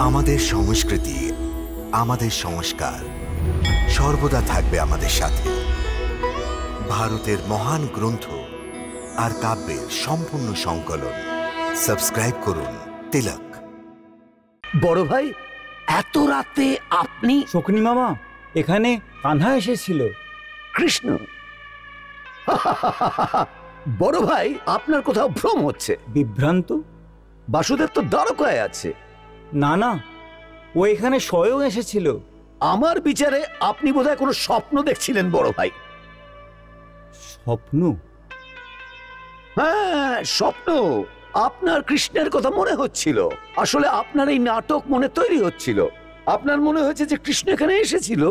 আমাদের সংস্কৃতি, আমাদের সংস্কার সর্বদা থাকবে আমাদের সাথে। ভারতের মহান গ্রন্থ আর কাব্যের সম্পূর্ণ সংকলন। সাবস্ক্রাইব করুন তিলক। বড় ভাই, এত রাতে আপনি? শকুনি মামা, এখানে কানহা এসেছিল। কৃষ্ণ? বড় ভাই, আপনার কোথাও ভ্রম হচ্ছে। বিভ্রান্ত? বাসুদেব তো দ্বারকায় আছে। না না, ও এখানে স্বয়ং এসেছিল। আমার বিচারে আপনি বোধহয় কোনো স্বপ্ন দেখছিলেন বড় ভাই। স্বপ্ন? হ্যাঁ, স্বপ্ন। আপনার কৃষ্ণের কথা মনে হচ্ছিল। আসলে আপনার এই নাটক মনে তৈরি হচ্ছিল। আপনার মনে হয়েছে যে কৃষ্ণ এখানে এসেছিল।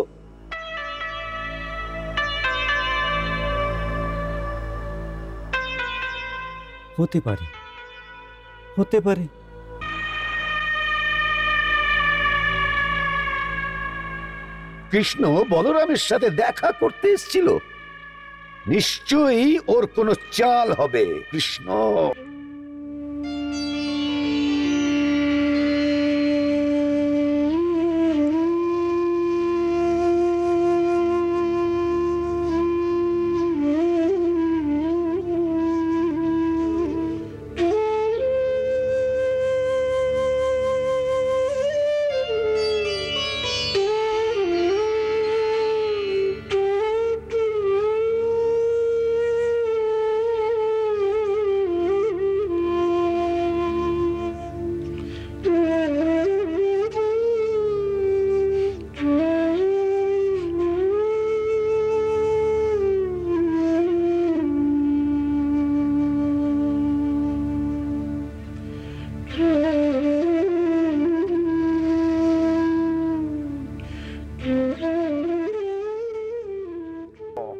হতে পারে, হতে পারে। কৃষ্ণ বলরামের সাথে দেখা করতে এসেছিল। নিশ্চয়ই ওর কোনো চাল হবে। কৃষ্ণ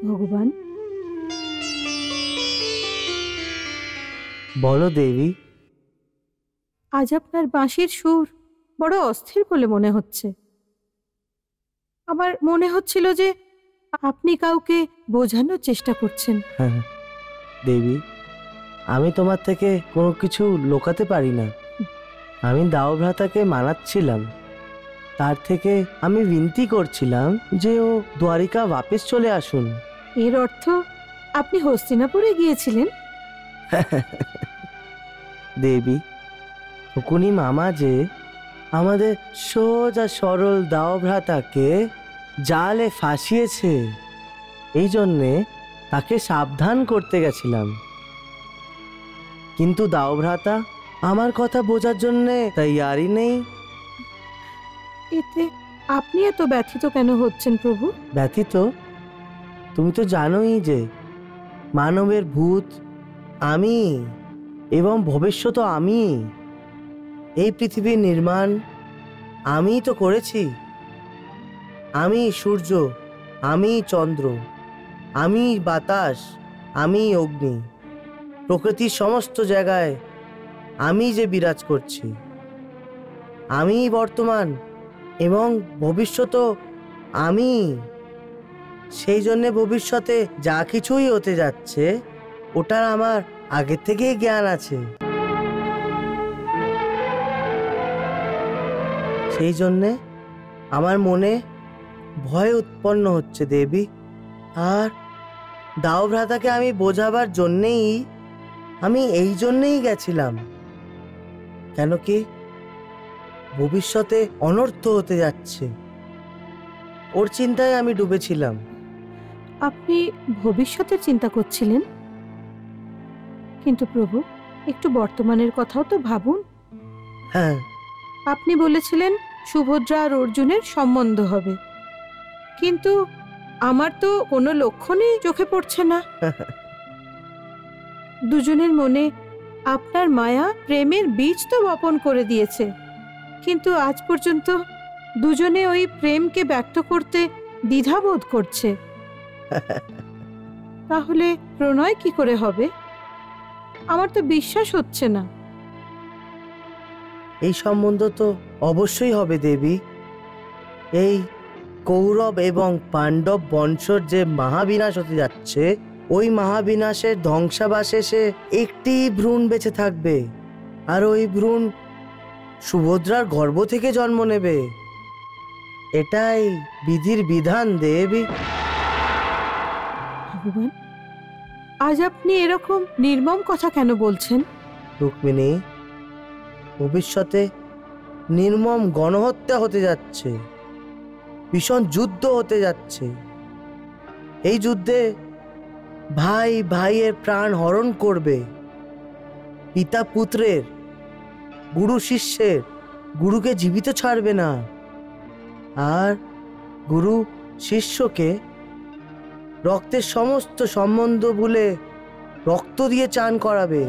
ভগবান। বলো দেবী। আজ আপনার বাঁশির সুর বড় অস্থির বলে মনে হচ্ছে। আমার মনে হচ্ছিল যে আপনি কাউকে বোঝানোর চেষ্টা করছেন। হ্যাঁ দেবী, আমি তোমার থেকে কোনো কিছু লুকাতে পারি না। আমি দাওভ্রাতাকে মানাচ্ছিলাম। তার থেকে আমি বিনতি করছিলাম যে ও দ্বারিকা বাপস চলে আসুন। এর অর্থ আপনি হস্তিনাপুরে গিয়েছিলেন? দেবী, শকুনি মামা যে আমাদের সোজা সরল দাওভ্রাতাকে জালে ফাঁসিয়েছে, এই জন্যে তাকে সাবধান করতে গেছিলাম। কিন্তু দাওভ্রাতা আমার কথা বোঝার জন্যে তৈয়ারই নেই। এতে আপনি এত ব্যথিত কেন হচ্ছেন প্রভু? ব্যথিত? তুমি তো জানোই যে মানবের ভূত আমি এবং ভবিষ্যৎ আমি। এই পৃথিবীর নির্মাণ আমিই তো করেছি। আমি সূর্য, আমি চন্দ্র, আমি বাতাস, আমি অগ্নি। প্রকৃতির সমস্ত জায়গায় আমি যে বিরাজ করছি। আমি বর্তমান এবং ভবিষ্যৎও আমি। সেই জন্যে ভবিষ্যতে যা কিছুই হতে যাচ্ছে ওটার আমার আগে থেকেই জ্ঞান আছে। সেই জন্যে আমার মনে ভয় উৎপন্ন হচ্ছে দেবী। আর দাওভ্রাতাকে আমি বোঝাবার জন্যেই আমি এই জন্যেই গেছিলাম। কেন কি ভবিষ্যতে অনর্থ হতে যাচ্ছে, ওর চিন্তায় আমি ডুবেছিলাম। আপনি ভবিষ্যতের চিন্তা করছিলেন? কিন্তু প্রভু, একটু বর্তমানের কথাও তো ভাবুন। হ্যাঁ, আপনি বলেছিলেন সুভদ্রা আর অর্জুনের সম্বন্ধ হবে, কিন্তু আমার তো কোনো লক্ষণই চোখে পড়ছে না। দুজনের মনে আপনার মায়া প্রেমের বীজ তো বপন করে দিয়েছে, কিন্তু আজ পর্যন্ত দুজনে ওই প্রেমকে ব্যক্ত করতে দ্বিধাবোধ করছে। তাহলে প্রণয় কি করে হবে? আমার তো বিশ্বাস হচ্ছে না। এই সম্বন্ধ তো অবশ্যই হবে দেবী। এই কৌরব এবং পাণ্ডব বংশর যে মহাবিনাশ হতে যাচ্ছে, ওই মহাবিনাশের ধ্বংসাবশেষে একটি ভ্রূণ বেঁচে থাকবে। আর ওই ভ্রূণ সুভদ্রার গর্ভ থেকে জন্ম নেবে। এটাই বিধির বিধান দেবী। ভগবান, আজ আপনি এরকম নির্মম কথা কেন বলছেন? রুক্মিণী, ভবিষ্যতে নির্মম গণহত্যা হতে যাচ্ছে, ভীষণ যুদ্ধ হতে যাচ্ছে। এই যুদ্ধে ভাই ভাইয়ের প্রাণ হরণ করবে, পিতা পুত্রের, গুরু শিষ্যের, গুরুকে জীবিত ছাড়বে না, আর গুরু শিষ্যকে রক্তের সমস্ত সম্বন্ধ ভুলে রক্ত দিয়ে চান করাবে।